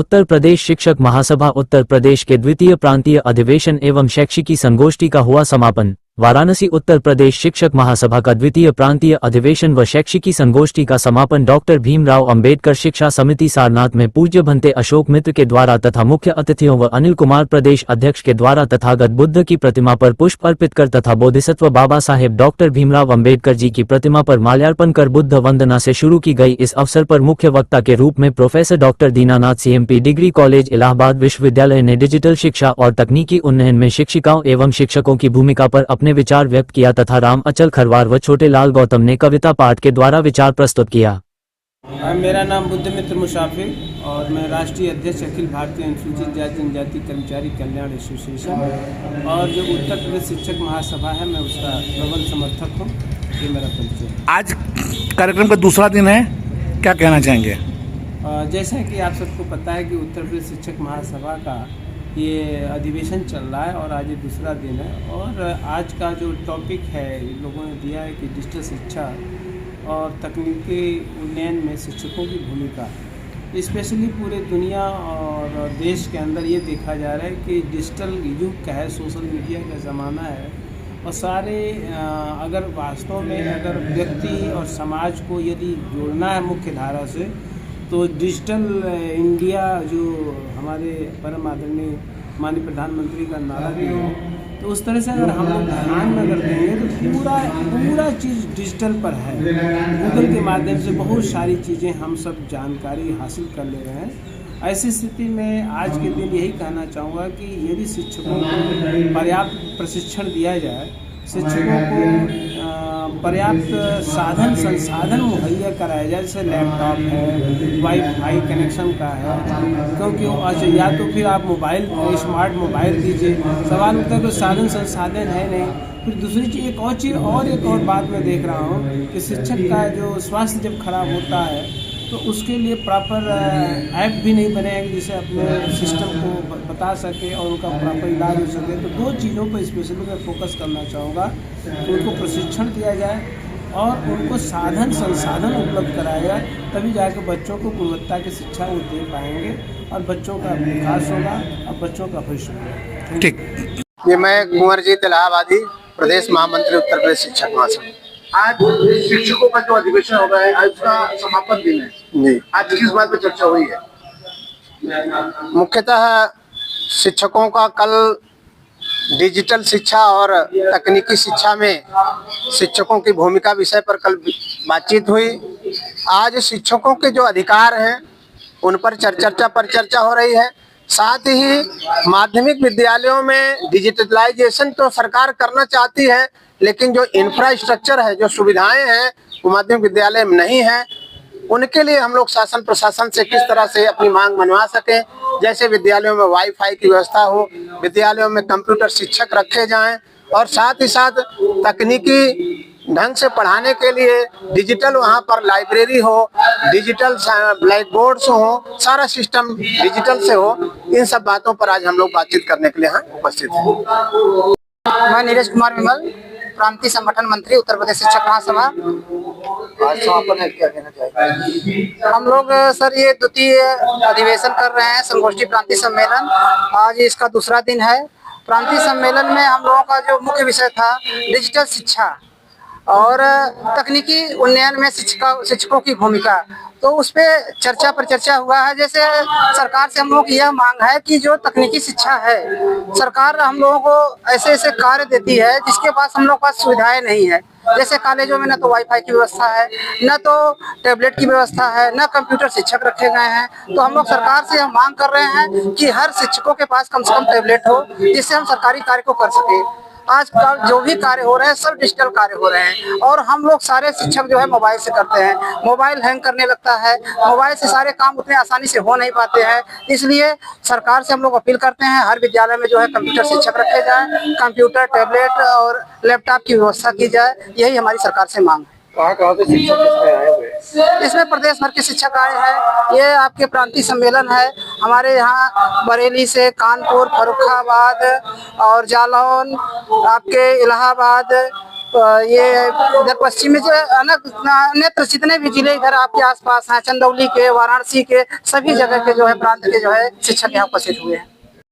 उत्तर प्रदेश शिक्षक महासभा उत्तर प्रदेश के द्वितीय प्रांतीय अधिवेशन एवं शैक्षिकी संगोष्ठी का हुआ समापन। वाराणसी उत्तर प्रदेश शिक्षक महासभा का द्वितीय प्रांतीय अधिवेशन व शैक्षिकी संगोष्ठी का समापन डॉक्टर भीमराव अंबेडकर शिक्षा समिति सारनाथ में पूज्य भंते अशोक मित्र के द्वारा तथा मुख्य अतिथियों व अनिल कुमार प्रदेश अध्यक्ष के द्वारा तथागत बुद्ध की प्रतिमा पर पुष्प अर्पित कर तथा बोधिसत्व बाबा साहेब डॉक्टर भीमराव अंबेडकर जी की प्रतिमा पर माल्यार्पण कर बुद्ध वंदना से शुरू की गई। इस अवसर पर मुख्य वक्ता के रूप में professor doctor Dinanath CMP degree college Allahabad विश्वविद्यालय ने डिजिटल शिक्षा और तकनीकी उन्नयन में शिक्षिकाओं एवं शिक्षकों की भूमिका पर अपने विचार व्यक्त किया तथा राम अचल खरवार व छोटे लाल गौतम ने कविता पाठ के द्वारा विचार प्रस्तुत किया। मेरा नाम बुद्ध मित्र मुसाफिर और मैं राष्ट्रीय अध्यक्ष अखिल भारतीय अनुसूचित जाति जनजाति कर्मचारी कल्याण एसोसिएशन और जो उत्तर प्रदेश शिक्षक महासभा है मैं उसका प्रबल समर्थक हूँ। ये मेरा परिचय। आज कार्यक्रम का दूसरा दिन है, क्या कहना चाहेंगे? जैसा कि आप सबको पता है कि उत्तर प्रदेश शिक्षक महासभा का ये अधिवेशन चल रहा है और आज ये दूसरा दिन है और आज का जो टॉपिक है इन लोगों ने दिया है कि डिजिटल शिक्षा और तकनीकी उन्नयन में शिक्षकों की भूमिका। स्पेशली पूरे दुनिया और देश के अंदर ये देखा जा रहा है कि डिजिटल युग का है, सोशल मीडिया का ज़माना है और सारे अगर वास्तव में अगर व्यक्ति और समाज को यदि जोड़ना है मुख्य धारा से तो डिजिटल इंडिया जो हमारे परम आदरणीय माननीय प्रधानमंत्री का नारा भी है तो उस तरह से अगर हम लोग ध्यान में अगर देंगे तो पूरा चीज़ डिजिटल पर है। गूगल के माध्यम से बहुत सारी चीज़ें हम सब जानकारी हासिल कर ले रहे हैं। ऐसी स्थिति में आज के दिन यही कहना चाहूँगा कि यदि शिक्षकों को पर्याप्त प्रशिक्षण दिया जाए, शिक्षकों को पर्याप्त साधन संसाधन मुहैया कराया जाए, जैसे लैपटॉप है, वाईफाई कनेक्शन का है, क्योंकि अच्छा या तो फिर आप मोबाइल स्मार्ट मोबाइल दीजिए, सवाल उठता है तो साधन संसाधन है नहीं। फिर दूसरी चीज़ एक और बात मैं देख रहा हूँ कि शिक्षक का जो स्वास्थ्य जब खराब होता है तो उसके लिए प्रॉपर ऐप भी नहीं बने हैं जिसे अपने सिस्टम को बता सके और उनका प्रॉपर इलाज हो सके। तो दो चीज़ों पर स्पेशली मैं फोकस करना चाहूँगा कि उनको प्रशिक्षण दिया जाए और उनको साधन संसाधन उपलब्ध कराया जाए, तभी जाकर बच्चों को गुणवत्ता की शिक्षा वो दे पाएंगे और बच्चों का विकास होगा और बच्चों का भविष्य होगा। ठीक। ये मैं कुंवरजीत इलाहाबादी प्रदेश महामंत्री उत्तर प्रदेश शिक्षक महासभा। आज शिक्षकों का जो अधिवेशन हो रहा है, आज का समापन दिन है जी। आज किस बात पर चर्चा हुई है? मुख्यतः शिक्षकों का कल डिजिटल शिक्षा और तकनीकी शिक्षा में शिक्षकों की भूमिका विषय पर कल बातचीत हुई। आज शिक्षकों के जो अधिकार हैं उन पर चर्चा हो रही है। साथ ही माध्यमिक विद्यालयों में डिजिटलाइजेशन तो सरकार करना चाहती है, लेकिन जो इंफ्रास्ट्रक्चर है, जो सुविधाएं हैं वो माध्यमिक विद्यालय में नहीं है। उनके लिए हम लोग शासन प्रशासन से किस तरह से अपनी मांग मनवा सकें, जैसे विद्यालयों में वाईफाई की व्यवस्था हो, विद्यालयों में कंप्यूटर शिक्षक रखे जाएं और साथ ही साथ तकनीकी ढंग से पढ़ाने के लिए डिजिटल वहाँ पर लाइब्रेरी हो, डिजिटल ब्लैक बोर्ड्स हो, सारा सिस्टम डिजिटल से हो। इन सब बातों पर आज हम लोग बातचीत करने के लिए यहाँ उपस्थित हैं। मैं नीरज कुमार विमल, प्रांतीय संगठन मंत्री उत्तर प्रदेश शिक्षक महासभा। आज समापन है, क्या कहना चाहिए? हम लोग सर ये द्वितीय अधिवेशन कर रहे हैं, संगोष्ठी प्रांतीय सम्मेलन। आज इसका दूसरा दिन है। प्रांतीय सम्मेलन में हम लोगों का जो मुख्य विषय था डिजिटल शिक्षा और तकनीकी उन्नयन में शिक्षकों की भूमिका, तो उस पर चर्चा हुआ है। जैसे सरकार से हम लोगों की यह मांग है कि जो तकनीकी शिक्षा है, सरकार हम लोगों को ऐसे कार्य देती है जिसके पास हम लोग के पास सुविधाएं नहीं है। जैसे कॉलेजों में न तो वाईफाई की व्यवस्था है, न तो टैबलेट की व्यवस्था है, न कंप्यूटर शिक्षक रखे गए हैं। तो हम लोग सरकार से हम मांग कर रहे हैं कि हर शिक्षकों के पास कम से कम टैबलेट हो, जिससे हम सरकारी कार्य को कर सके। आजकल जो भी कार्य हो रहे हैं सब डिजिटल कार्य हो रहे हैं और हम लोग सारे शिक्षक जो है मोबाइल से करते हैं। मोबाइल हैंग करने लगता है, मोबाइल से सारे काम उतने आसानी से हो नहीं पाते हैं। इसलिए सरकार से हम लोग अपील करते हैं हर विद्यालय में जो है कंप्यूटर शिक्षक रखे जाए, कंप्यूटर, टैबलेट और लैपटॉप की व्यवस्था की जाए। यही हमारी सरकार से मांग है। कहाँ से शिक्षक इसमें आए हुए? इसमें प्रदेश भर के शिक्षक आए हैं। ये आपके प्रांतीय सम्मेलन है हमारे यहाँ बरेली से, कानपुर, फर्रुखाबाद और जालौन, आपके इलाहाबाद, ये इधर पश्चिम में जो अन्यत्र जितने भी जिले इधर आपके आसपास हैं, चंदौली के, वाराणसी के, सभी जगह के जो है प्रांत के जो है शिक्षक यहाँ उपस्थित हुए हैं।